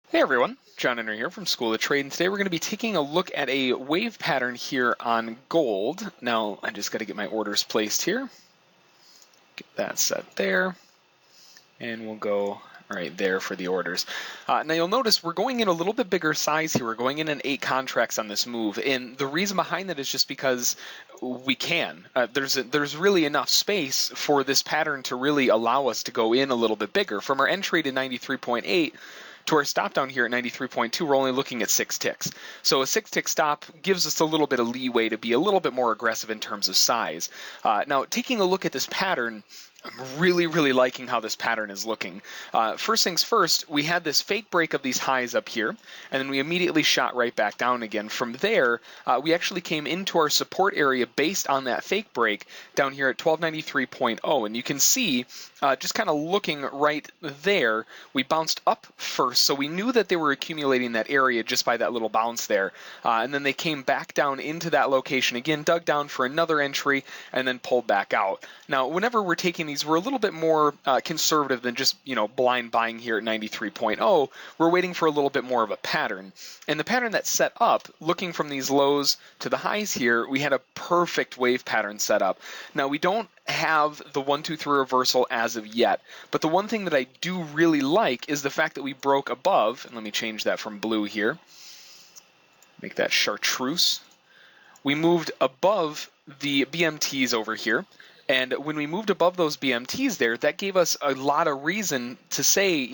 Hey everyone, John Henry here from School of Trade, and today we're going to be taking a look at a wave pattern here on gold. Now, I just got to get my orders placed here. Get that set there, and we'll go right there for the orders. Now you'll notice we're going in a little bit bigger size here. We're going in 8 contracts on this move, and the reason behind that is just because we can. There's really enough space for this pattern to really allow us to go in a little bit bigger. From our entry to 93.8 to our stop down here at 93.2, we're only looking at 6 ticks. So a 6 tick stop gives us a little bit of leeway to be a little bit more aggressive in terms of size. Now, taking a look at this pattern, I'm really liking how this pattern is looking. First things first, we had this fake break of these highs up here, and then we immediately shot right back down again. From there, we actually came into our support area based on that fake break down here at 1293.0, and you can see just kind of looking right there, we bounced up first, so we knew that they were accumulating that area just by that little bounce there, and then they came back down into that location again, dug down for another entry, and then pulled back out. Now, whenever we're taking these, we're a little bit more conservative than just, blind buying here at 93.0. We're waiting for a little bit more of a pattern. And the pattern that's set up, looking from these lows to the highs here, we had a perfect wave pattern set up. Now, we don't have the 1, 2, 3 reversal as of yet, but the one thing that I do really like is the fact that we broke above, and let me change that from blue here, make that chartreuse. We moved above the BMTs over here. And when we moved above those BMTs there, that gave us a lot of reason to say,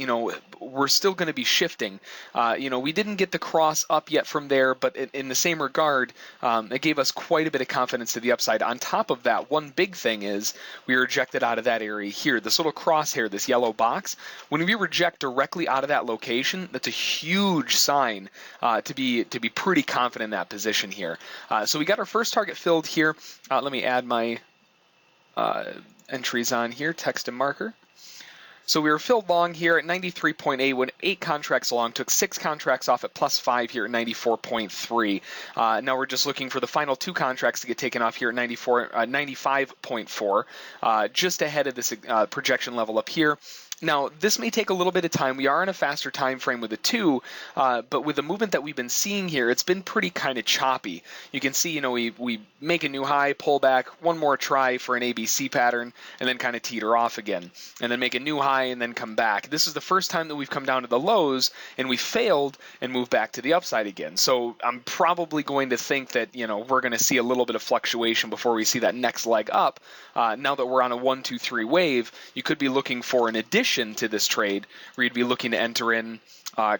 we're still going to be shifting. We didn't get the cross up yet from there, but in the same regard, it gave us quite a bit of confidence to the upside. On top of that, one big thing is we rejected out of that area here. This little crosshair, this yellow box, when we reject directly out of that location, that's a huge sign to be pretty confident in that position here. So we got our first target filled here. Let me add my entries on here, text and marker. So we were filled long here at 93.8, went 8 contracts long, took 6 contracts off at +5 here at 94.3. Now we're just looking for the final 2 contracts to get taken off here at 95.4, just ahead of this projection level up here. Now, this may take a little bit of time. We are in a faster time frame with the 2, but with the movement that we've been seeing here, it's been pretty kind of choppy. You can see, we make a new high, pull back, one more try for an ABC pattern, and then kind of teeter off again, and then make a new high and then come back. This is the first time that we've come down to the lows, and we failed and moved back to the upside again. So I'm probably going to think that, we're going to see a little bit of fluctuation before we see that next leg up. Now that we're on a 1, 2, 3 wave, you could be looking for an addition to this trade where you'd be looking to enter in,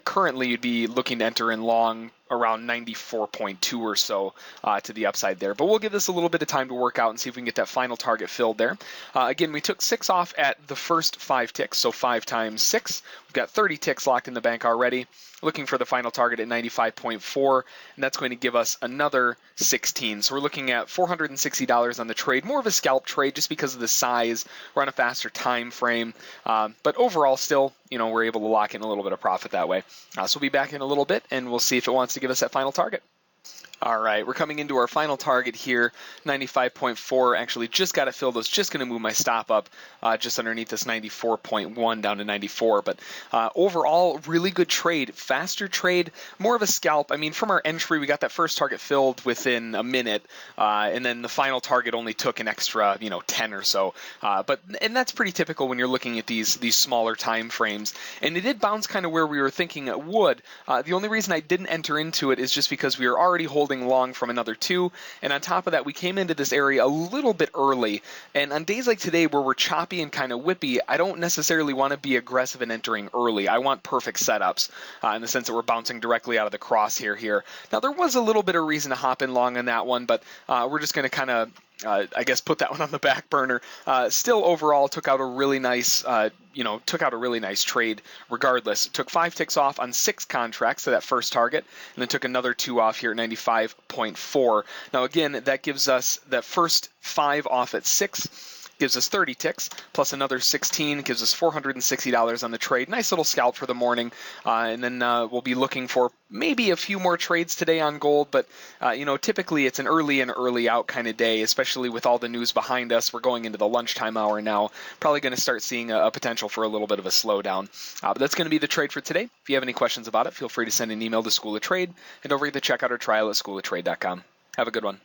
currently you'd be looking to enter in long around 94.2 or so to the upside there. But we'll give this a little bit of time to work out and see if we can get that final target filled there. Again, we took 6 off at the first 5 ticks, so 5 times 6. We've got 30 ticks locked in the bank already. Looking for the final target at 95.4, and that's going to give us another 16. So we're looking at $460 on the trade. More of a scalp trade just because of the size. We're on a faster time frame. But overall, still, we're able to lock in a little bit of profit that way. So we'll be back in a little bit, and we'll see if it wants to give us that final target. All right, we're coming into our final target here, 95.4. Actually, just got it filled. I was just going to move my stop up just underneath this 94.1 down to 94. But overall, really good trade. Faster trade, more of a scalp. I mean, from our entry, we got that first target filled within a minute, and then the final target only took an extra, 10 or so. And that's pretty typical when you're looking at these smaller time frames. And it did bounce kind of where we were thinking it would. The only reason I didn't enter into it is just because we were already holding long from another 2, and on top of that, we came into this area a little bit early. And on days like today where we're choppy and kind of whippy, I don't necessarily want to be aggressive in entering early. I want perfect setups in the sense that we're bouncing directly out of the crosshair here. Now, there was a little bit of reason to hop in long on that one, but we're just going to kind of I guess put that one on the back burner. Still, overall, took out a really nice, trade. Regardless, took 5 ticks off on 6 contracts to that first target, and then took another 2 off here at 95.4. Now, again, that gives us that first 5 off at 6. gives us 30 ticks, plus another 16 gives us $460 on the trade. Nice little scalp for the morning. And then we'll be looking for maybe a few more trades today on gold, but typically it's an early in, early out kind of day, especially with all the news behind us. We're going into the lunchtime hour now. Probably going to start seeing a potential for a little bit of a slowdown. But that's going to be the trade for today. If you have any questions about it, feel free to send an email to School of Trade and don't forget to check out our trial at schooloftrade.com. Have a good one.